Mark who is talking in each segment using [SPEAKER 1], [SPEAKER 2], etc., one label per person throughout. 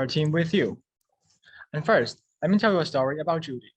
[SPEAKER 1] our team with you. And first, let me tell you a story about Judy.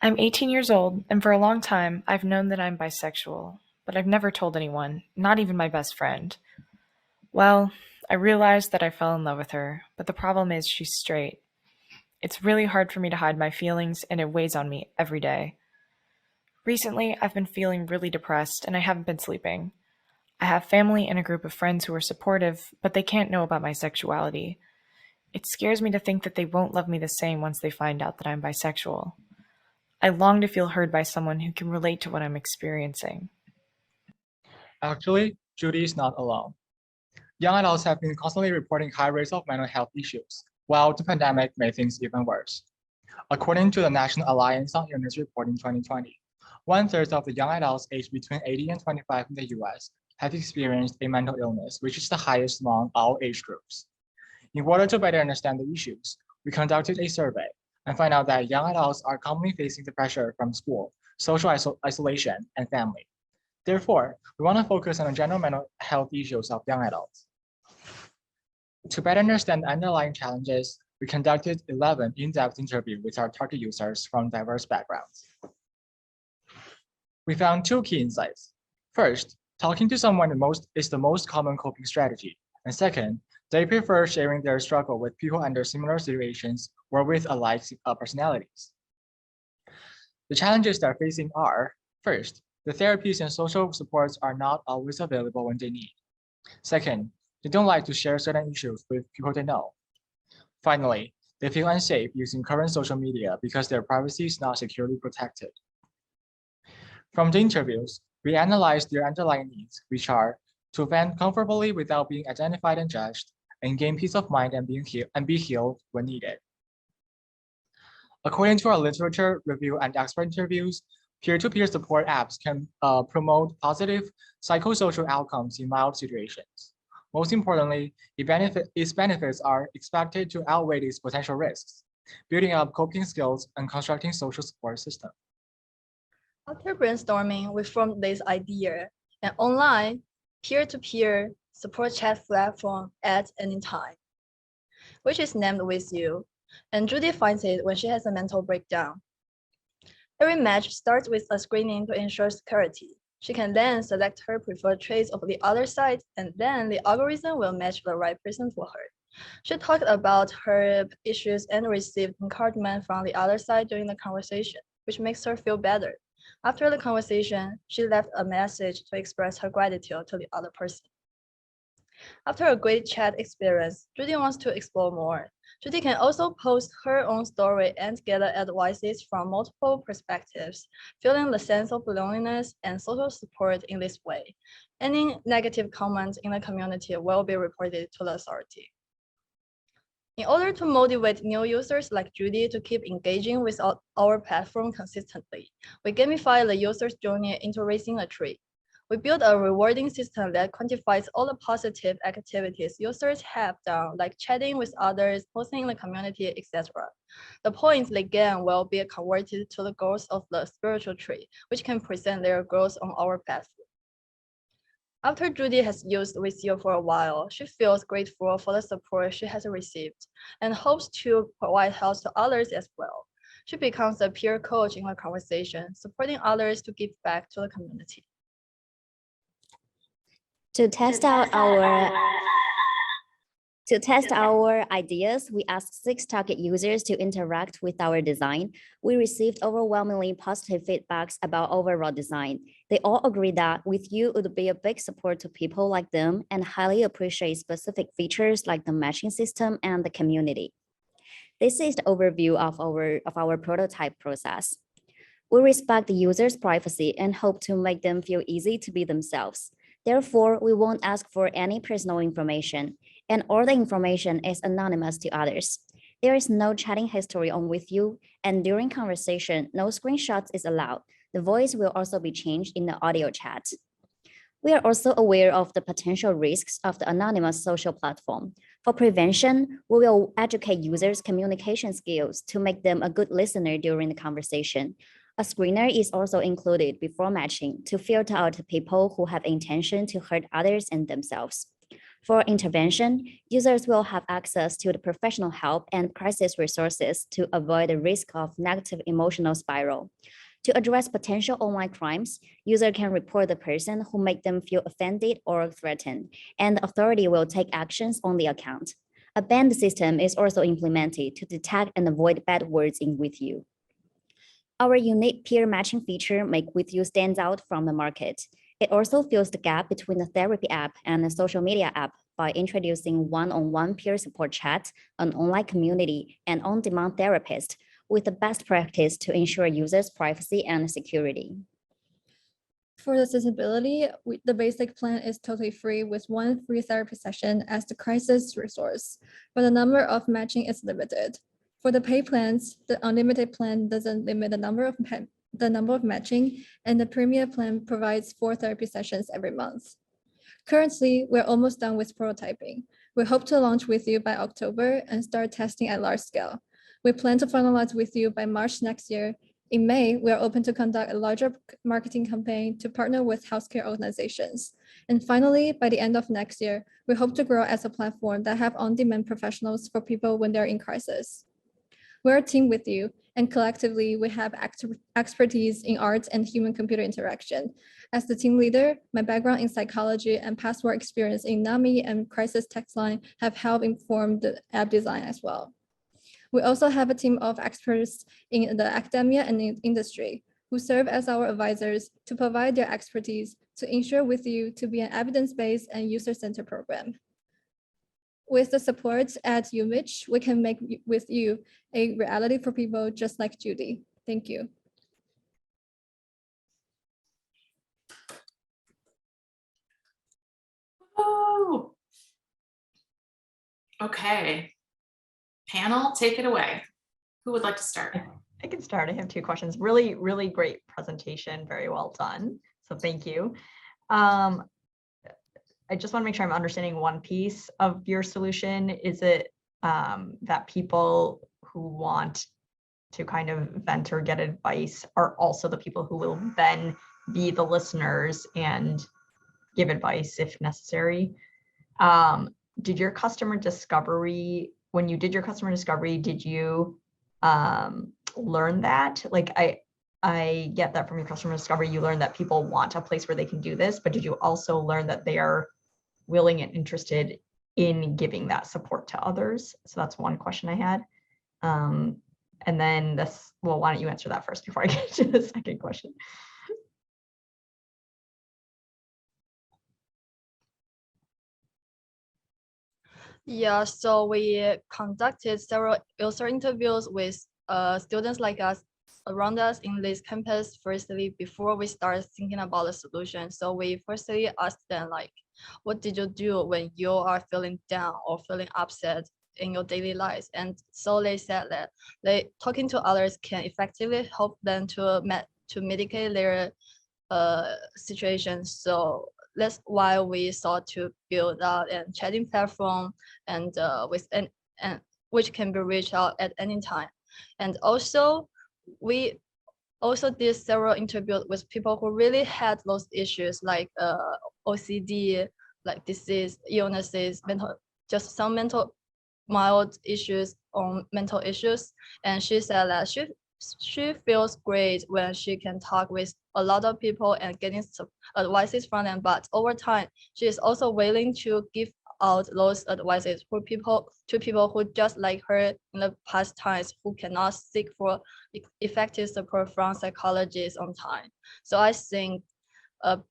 [SPEAKER 2] I'm 18 years old, and for a long time, I've known that I'm bisexual, but I've never told anyone, not even my best friend. Well, I realized that I fell in love with her, but the problem is she's straight. It's really hard for me to hide my feelings, and it weighs on me every day. Recently, I've been feeling really depressed, and I haven't been sleeping. I have family and a group of friends who are supportive, but they can't know about my sexuality. It scares me to think that they won't love me the same once they find out that I'm bisexual. I long to feel heard by someone who can relate to what I'm experiencing.
[SPEAKER 1] Actually, Judy is not alone. Young adults have been constantly reporting high rates of mental health issues, while the pandemic made things even worse. According to the National Alliance on Illness report in 2020, one-third of the young adults aged between 80 and 25 in the US have experienced a mental illness, which is the highest among all age groups. In order to better understand the issues, we conducted a survey and find out that young adults are commonly facing the pressure from school, social isolation, and family. Therefore, we want to focus on the general mental health issues of young adults. To better understand the underlying challenges, we conducted 11 in-depth interviews with our target users from diverse backgrounds. We found two key insights. First, talking to someone is the most common coping strategy. And second, they prefer sharing their struggle with people under similar situations or with alike personalities. The challenges they're facing are, first, the therapies and social supports are not always available when they need. Second, they don't like to share certain issues with people they know. Finally, they feel unsafe using current social media because their privacy is not securely protected. From the interviews, we analyzed their underlying needs, which are to vent comfortably without being identified and judged, and gain peace of mind and be healed when needed. According to our literature review and expert interviews, peer-to-peer support apps can promote positive psychosocial outcomes in mild situations. Most importantly, its benefits are expected to outweigh its potential risks, building up coping skills and constructing social support system.
[SPEAKER 3] After brainstorming, we formed this idea, an online peer-to-peer support chat platform at any time, which is named With You, and Judy finds it when she has a mental breakdown. Every match starts with a screening to ensure security. She can then select her preferred traits of the other side, and then the algorithm will match the right person for her. She talked about her issues and received encouragement from the other side during the conversation, which makes her feel better. After the conversation, she left a message to express her gratitude to the other person. After a great chat experience, Judy wants to explore more. Judy can also post her own story and gather advices from multiple perspectives, feeling the sense of loneliness and social support in this way. Any negative comments in the community will be reported to the authority. In order to motivate new users like Judy to keep engaging with our platform consistently, we gamify the user's journey into raising a tree. We built a rewarding system that quantifies all the positive activities users have done, like chatting with others, posting in the community, etc. The points they gain will be converted to the goals of the spiritual tree, which can present their goals on our platform. After Judy has used With You for a while, she feels grateful for the support she has received and hopes to provide help to others as well. She becomes a peer coach in the conversation, supporting others to give back to the community.
[SPEAKER 4] To test our ideas, we asked 6 target users to interact with our design. We received overwhelmingly positive feedbacks about overall design. They all agree that With You would be a big support to people like them and highly appreciate specific features like the matching system and the community. This is the overview of our prototype process. We respect the user's privacy and hope to make them feel easy to be themselves. Therefore, we won't ask for any personal information, and all the information is anonymous to others. There is no chatting history on With You, and during conversation, no screenshots is allowed. The voice will also be changed in the audio chat. We are also aware of the potential risks of the anonymous social platform. For prevention, we will educate users' communication skills to make them a good listener during the conversation. A screener is also included before matching to filter out people who have intention to hurt others and themselves. For intervention, users will have access to the professional help and crisis resources to avoid the risk of negative emotional spiral. To address potential online crimes, user can report the person who made them feel offended or threatened, and the authority will take actions on the account. A banned system is also implemented to detect and avoid bad words in With You. Our unique peer matching feature make With You stands out from the market. It also fills the gap between the therapy app and the social media app by introducing one-on-one peer support chat, an online community, and on-demand therapist with the best practice to ensure users' privacy and security.
[SPEAKER 3] For the accessibility, the basic plan is totally free with one free therapy session as the crisis resource, but the number of matching is limited. For the pay plans, the unlimited plan doesn't limit the number of matching, and the premium plan provides 4 therapy sessions every month. Currently, we're almost done with prototyping. We hope to launch With You by October and start testing at large scale. We plan to finalize With You by March next year. In May, we are open to conduct a larger marketing campaign to partner with healthcare organizations. And finally, by the end of next year, we hope to grow as a platform that have on-demand professionals for people when they're in crisis. We're a team with you, and collectively, we have expertise in art and human-computer interaction. As the team leader, my background in psychology and past work experience in NAMI and crisis text line have helped inform the app design as well. We also have a team of experts in the academia and in industry who serve as our advisors to provide their expertise to ensure With You to be an evidence-based and user-centered program. With the support at UMich, we can make With You a reality for people just like Judy. Thank you.
[SPEAKER 5] Oh, okay. Panel, take it away. Who would like to start?
[SPEAKER 6] I can start. I have 2 questions. Really, really great presentation. Very well done. So thank you. I just want to make sure I'm understanding one piece of your solution. Is it that people who want to kind of vent or get advice are also the people who will then be the listeners and give advice if necessary? Did your customer discovery, when you did your customer discovery, did you learn that? Like I get that from your customer discovery, you learn that people want a place where they can do this, but did you also learn that they are willing and interested in giving that support to others? So that's one question I had. And then this, well, why don't you answer that first before I get to the second question?
[SPEAKER 3] Yeah, so we conducted several user interviews with students like us around us in this campus firstly before we start thinking about the solution. So we firstly asked them like, what did you do when you are feeling down or feeling upset in your daily lives? And so they said that talking to others can effectively help them to mitigate their situation. So that's why we sought to build out a chatting platform and which can be reached out at any time. And also we also did several interviews with people who really had those issues like OCD, like disease, illnesses, just some mild issues on mental issues. And she said that she feels great when she can talk with a lot of people and getting some advices from them. But over time, she is also willing to give out those advices to people who just like her in the past times who cannot seek for effective support from psychologists on time. So I think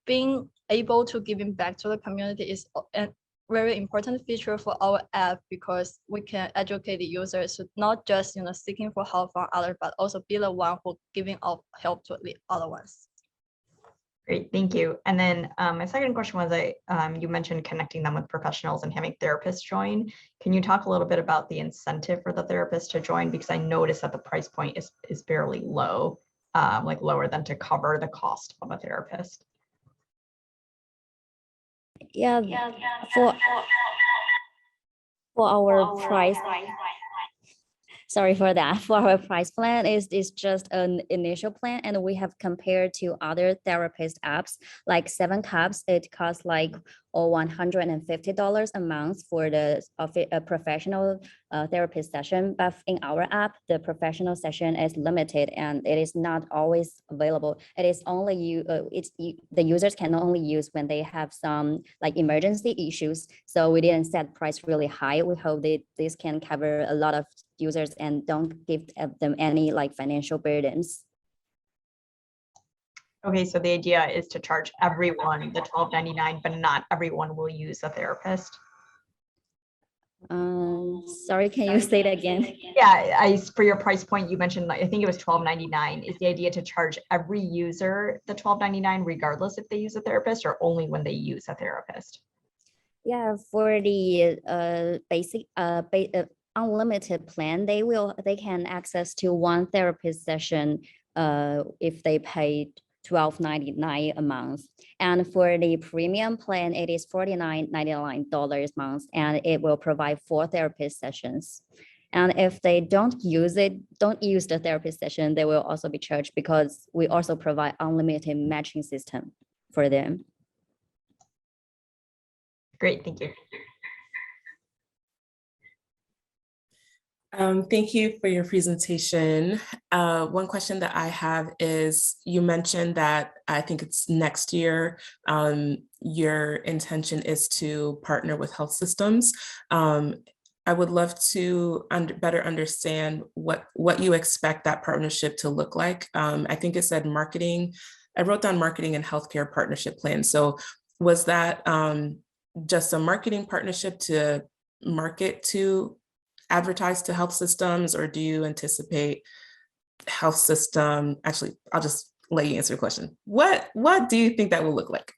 [SPEAKER 3] being able to giving back to the community is a very important feature for our app because we can educate the users to not just seeking for help from others, but also be the one who giving out help to the other ones.
[SPEAKER 6] Great, thank you. And then my second question was, you mentioned connecting them with professionals and having therapists join. Can you talk a little bit about the incentive for the therapist to join? Because I noticed that the price point is fairly low, like lower than to cover the cost of a therapist.
[SPEAKER 4] Yeah, for our price. Sorry for that. For our price plan is just an initial plan, and we have compared to other therapist apps like 7Cups. It costs like $150 a month for the professional therapist session. But in our app, the professional session is limited and it is not always available. It is only the users can only use when they have some like emergency issues. So we didn't set price really high. We hope that this can cover a lot of users and don't give them any like financial burdens.
[SPEAKER 6] Okay, so the idea is to charge everyone the $12.99, but not everyone will use a therapist.
[SPEAKER 4] Sorry, can you say that again?
[SPEAKER 6] Yeah, for your price point, you mentioned, like, I think it was $12.99. Is the idea to charge every user the $12.99 regardless if they use a therapist or only when they use a therapist?
[SPEAKER 4] Yeah, for the basic unlimited plan, they can access to one therapist session if they pay $12.99 a month. And for the premium plan, it is $49.99 a month, and it will provide 4 therapist sessions. And if they don't use the therapist session, they will also be charged because we also provide unlimited matching system for them.
[SPEAKER 6] Great, thank you.
[SPEAKER 7] Thank you for your presentation. One question that I have is, you mentioned that I think it's next year, your intention is to partner with health systems. I would love to better understand what you expect that partnership to look like. I think it said marketing. I wrote down marketing and healthcare partnership plan. So was that just a marketing partnership to market to advertise to health systems, or do you anticipate health system? Actually, I'll just let you answer the question. What do you think that will look like?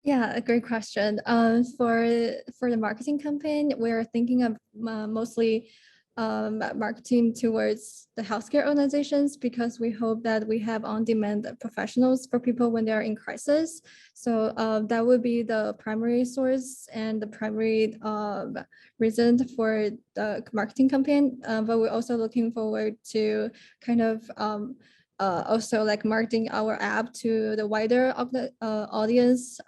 [SPEAKER 3] Yeah, a great question. For the marketing campaign, we're thinking of mostly marketing towards the healthcare organizations, because we hope that we have on-demand professionals for people when they're in crisis. So that would be the primary source and the primary reason for the marketing campaign. But we're also looking forward to kind of also like marketing our app to the wider audience,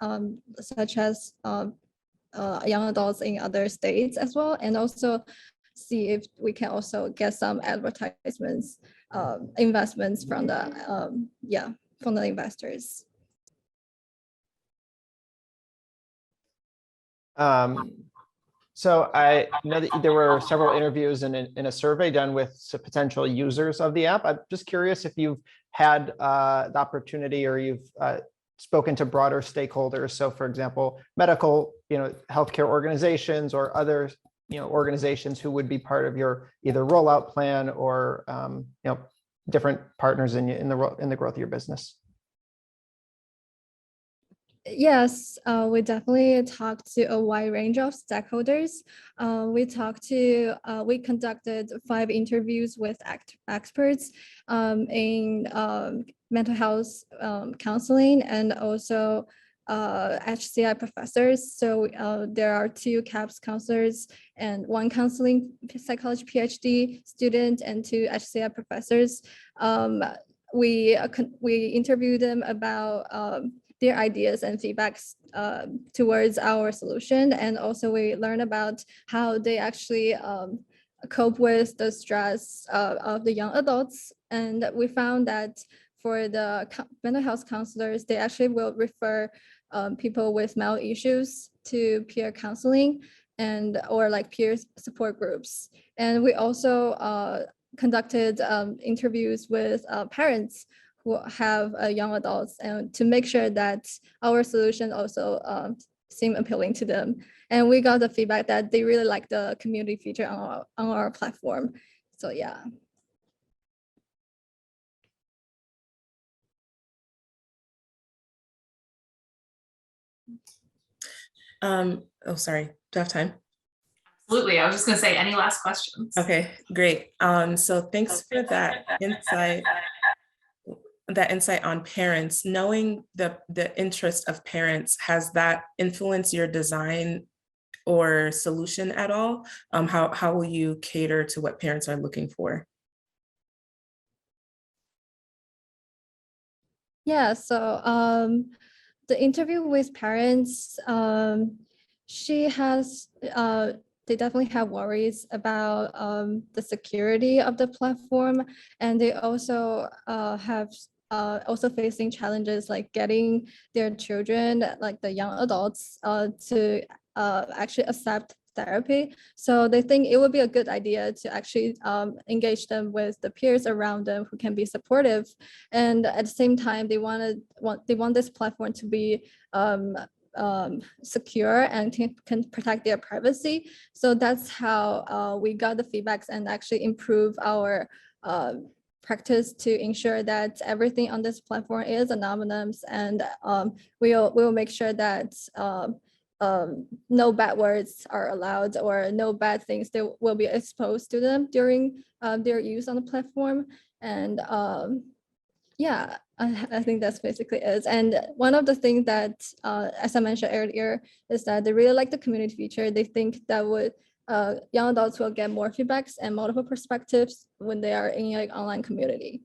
[SPEAKER 3] such as young adults in other states as well, and also see if we can also get some advertisements, investments from the from the investors.
[SPEAKER 8] So I know that there were several interviews in a survey done with some potential users of the app. I'm just curious if you've had the opportunity, or you've spoken to broader stakeholders. So for example, medical, healthcare organizations, or other, organizations who would be part of your either rollout plan or, different partners in the growth of your business.
[SPEAKER 3] Yes, we definitely talked to a wide range of stakeholders. We conducted 5 interviews with experts in mental health counseling, and also HCI professors. So there are 2 CAPS counselors and 1 counseling psychology PhD student and 2 HCI professors. We interviewed them about their ideas and feedbacks towards our solution. And also we learn about how they actually cope with the stress of the young adults. And we found that for the mental health counselors, they actually will refer people with mental issues to peer counseling or like peer support groups. And we also conducted interviews with parents who have young adults, and to make sure that our solution also seem appealing to them. And we got the feedback that they really like the community feature on our platform. So yeah.
[SPEAKER 7] Oh, sorry. Do I have time?
[SPEAKER 5] Absolutely. I was just going to say, any last questions?
[SPEAKER 7] Okay, great. So thanks for that insight. That insight on parents. Knowing the interest of parents, has that influenced your design or solution at all? How will you cater to what parents are looking for?
[SPEAKER 3] Yeah, so the interview with parents, she has they definitely have worries about the security of the platform, and they also have also facing challenges like getting their children, like the young adults, to actually accept therapy. So they think it would be a good idea to actually engage them with the peers around them who can be supportive, and at the same time they want this platform to be secure and can protect their privacy. So that's how we got the feedbacks and actually improve our practice to ensure that everything on this platform is anonymous, and we'll make sure that no bad words are allowed or no bad things that will be exposed to them during their use on the platform. And yeah, I think that's basically it. And one of the things that, as I mentioned earlier, is that they really like the community feature. They think that would young adults will get more feedbacks and multiple perspectives when they are in like online community.